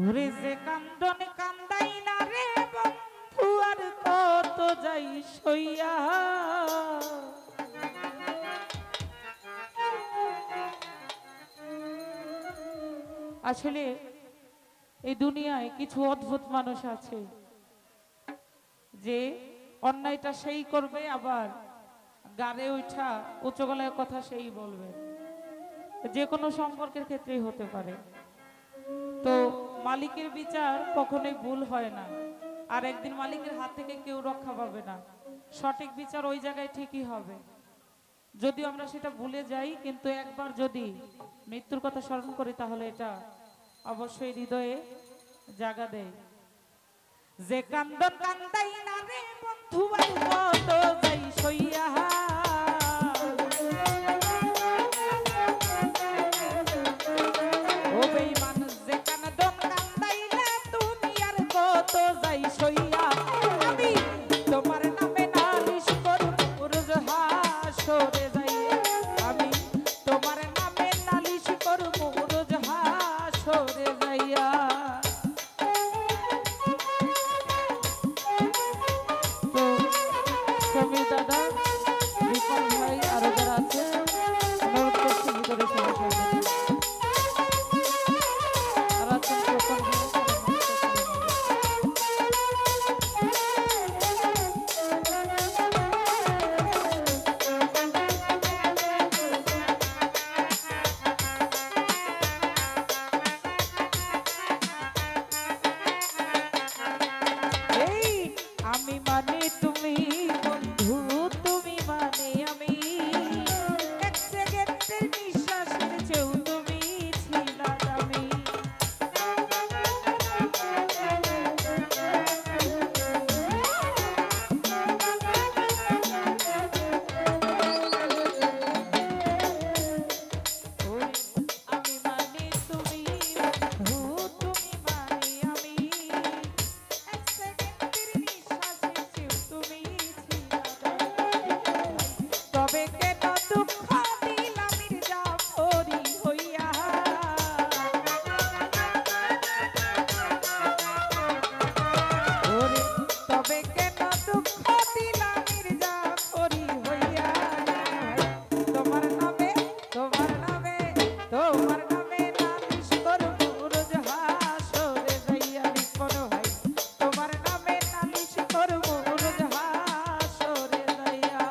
ওরে যে কান্দন কান্দাই না রে বন্ধু আর কত যাই সইয়া। আসলে এই দুনিয়ায় কিছু অদ্ভুত মানুষ আছে যে অন্যায়টা সেই করবে, আবার গাড়ে উঠা উচ্চ গলায় কথা সেই বলবে। যে কোনো সম্পর্কের ক্ষেত্রেই হতে পারে। তো মালিকের বিচার কখনোই ভুল হয় না, আর একদিন মালিকের হাত থেকে কেউ রক্ষা পাবে না। সঠিক বিচার ওই জায়গায় ঠিকই হবে, যদিও আমরা সেটা ভুলে যাই। কিন্তু একবার যদি মৃত্যুর কথা স্মরণ করি তাহলে এটা অবশ্যই হৃদয়ে জাগা দেয়। যে কান্দন কান্দাই না রে বন্ধু আর কত যাই সইয়া। ও বেঈমান যে কান্দন কান্দাই না তুমি আর কত যাই সইয়া। আমি তোমার নামে নালিশ করব রোজ হাসরে যাইয়া। আমি তোমার নামে নালিশ করব রোজ হাসরে যাইয়া। সমীর দাদা, বিপন ভাই আরো যারা আছে অনুরোধ করছি ভিতরে সবাই আর আছেন প্রকল্প আমি মানে তুমি বন্ধু, তুমি মানে আমি। এক সেকেন্ডের নিঃশ্বাসের চেয়েও তুমি ছিলা দামি। আমি মানে তুমি বন্ধু, তুমি মানে আমি। এক সেকেন্ডের নিঃশ্বাসের চেয়েও তুমি ছিলা দামি। তবে কেন দুঃখ দিলাম মির্জাফরি হইয়া। ওরে তবে কেন দুঃখ দিলাম মির্জাফরি হইয়া। তোমার নামে তোমার নামে তোমার নামে নালিশ করব রোজ হাসরে যাইয়া। বিপন ভাই তোমার নামে নালিশ করব রোজ হাসরে যাইয়া।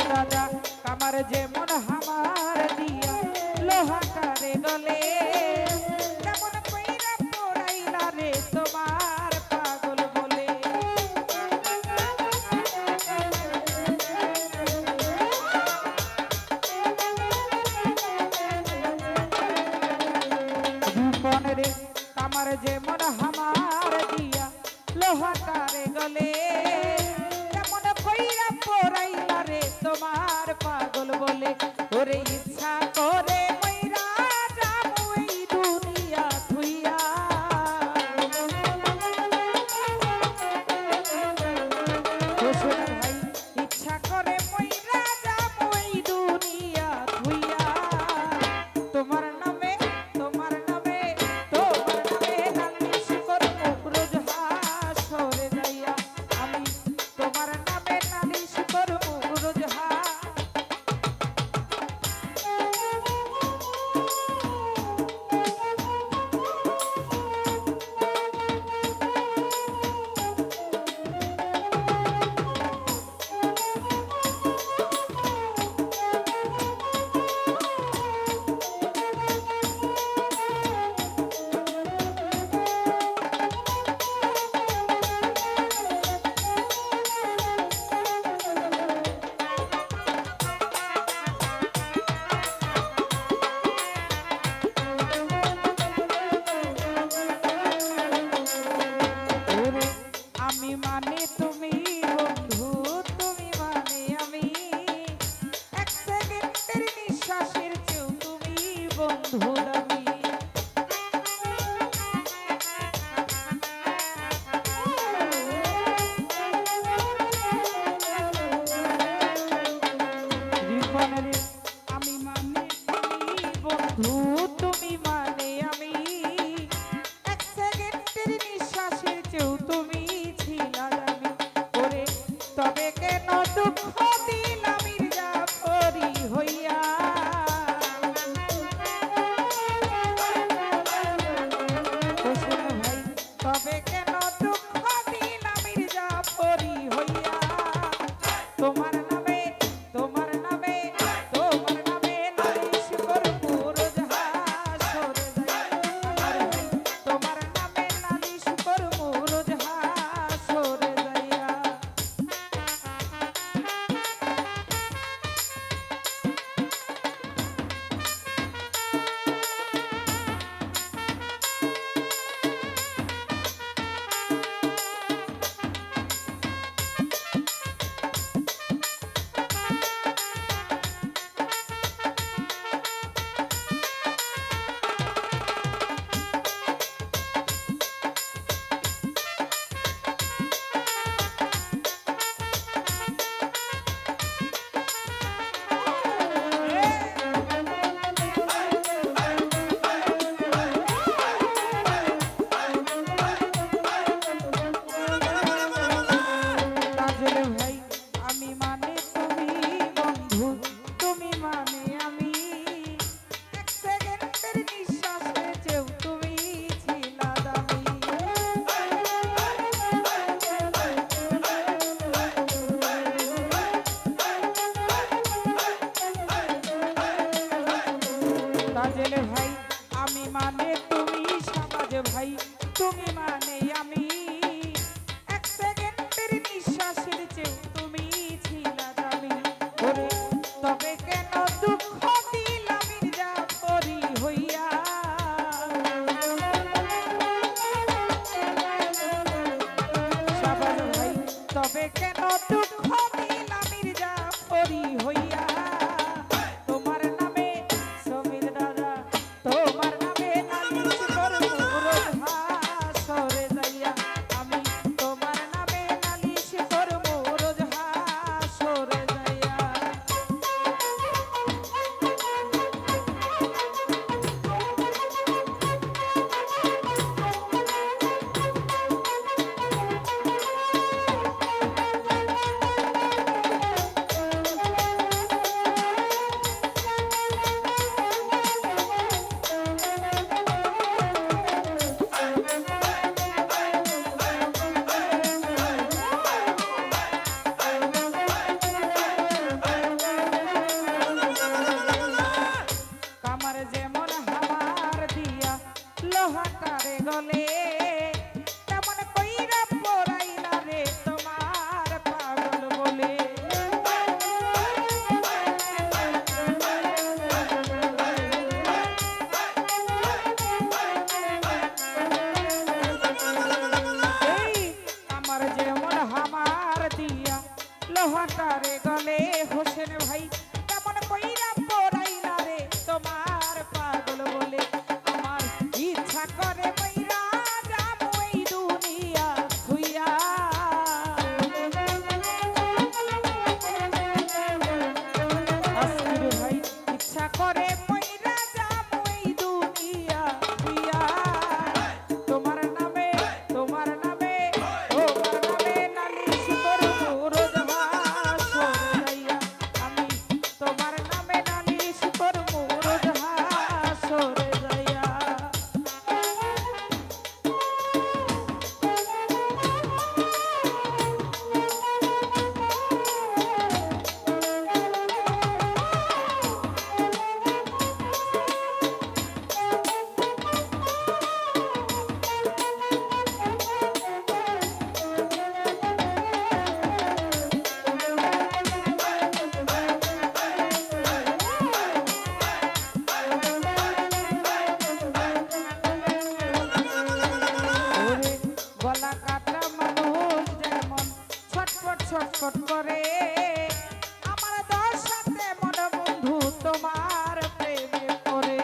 দাদা কামার যেমন হামার দিয়া লোহা কারে গলে, তেমন কইরা পড়াইলা রে তোমার পাগল বলে। বিপন রে কামার যেমন হামার দিয়া লোহা কারে গলে, তেমন কইরা পড়াইলা রে তোমার পাগল বলে। ওরে ইচ্ছা করে মইরা যাবো এই দুনিয়া থুইয়া। ভাই ইচ্ছা করে মইরা যাবো এই দুনিয়া থুইয়া। তোমার নামে তোমার নামে তোমার নামে নালিশ করব রোজ হাসরে যাইয়া। আমি তোমার নামে নালিশ করব রোজ কাজল ভাই আমি মানে তুমি, সমাজ ভাই তুমি মানে আমি, এক সেকেন্ডের নিঃশ্বাসের চেয়ে তুমি ছিলা দামি। ওরে তবে কেন দুঃখ দিলাম মির্জাফরি হইয়া, সমাজ ভাই তবে কেন দুঃখ দিলাম মির্জাফরি হইয়া। তোমার নামে সমীর দাদা, তোমার নামে নালিশ করব রোজ হাসরে যাইয়া, আমি তোমার নামে নালিশ করব রোজ হাসরে যাইয়া। কামার যেমন হামার দিয়া লোহাটারে গলে, তেমন কইরা পড়াইলা রে তোমার পাগল বলে। এই কামার যেমন হামার দিয়া লোহাটারে গলে, হোসেন ভাই তেমন কইরা পড়াইলা রে তোমার পাগল বলে। আমার ইচ্ছা করে মইরা যাবো এই দুনিয়া খুইয়া, আসির ভাই ইচ্ছা করে মইরা যাবো এই দুনিয়া খুইয়া। তোমার নামে তোমার নামে তোমার নামে নালিশ করব রোজ হাসরে যাইয়া, আমি তোমার নামে নালিশ করব রোজ হাসরে যাইয়া। ওরে গলা কাটা মানুষ যেমন ছটফট ছটফট করে, আমার দশাতে মন বন্ধু তোমার প্রেমে পড়ে।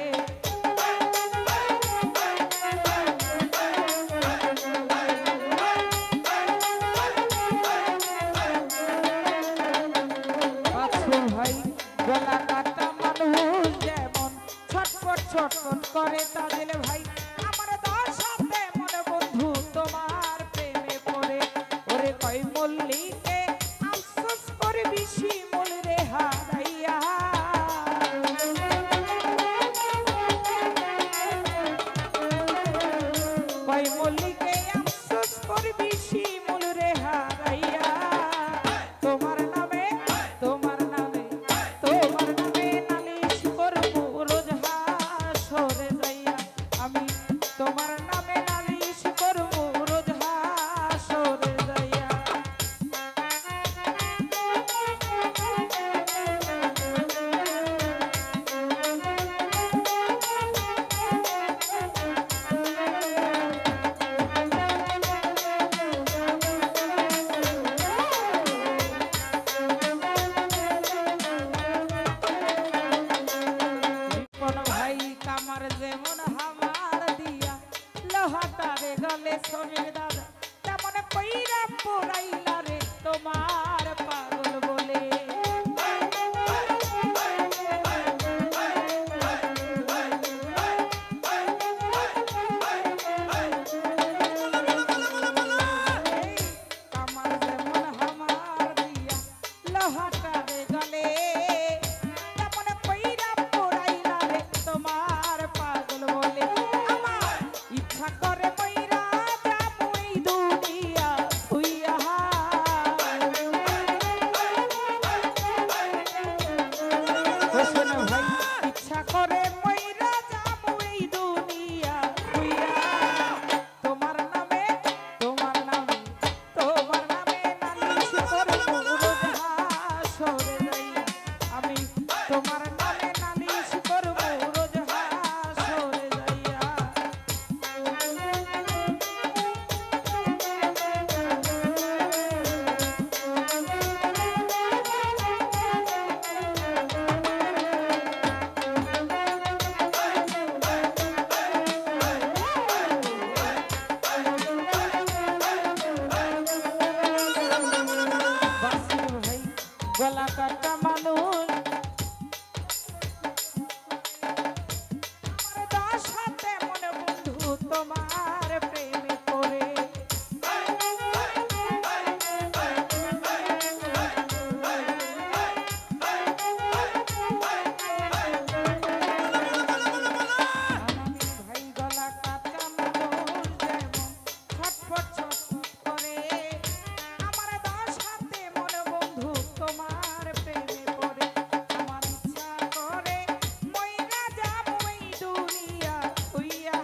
বাছুর ভাই গলা কাটা মানুষ যেমন ছটফট ছটফট করে, তাজেল ভাই আমার দশাতে মন বন্ধু তোমার প্রেমে পড়ে। ওরে কই মল্লিকে আফসোস করবি শিমুল রে হারাইয়া, কই মল্লিকে আফসোস করবি শিমুল রে হারাইয়া। তোমার নামে তোমার নামে তোমার নামে নালিশ করব রোজ হাসরে যাইয়া, আমি তোমার নামে নালিশ করব রোজ হাসরে যাইয়া। বাসির ভাই গলা কাটা মানুষ তোমার প্রেমে পড়ে ভাই গলা কাটা মানুষ যেমন ছটফট ছটফট করে আমার দশ হাতে মনে বন্ধু তোমার প্রেমে পড়ে। আমার ইচ্ছা করে মইরা যাব এই দুনিয়া হইয়া।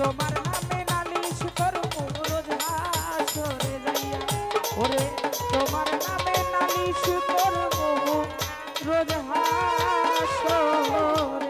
তোমার নামে নালিশ করব রোজ হাসরে যাইয়া। ওরে তোমার নামে নালিশ করব রোজ হাসরে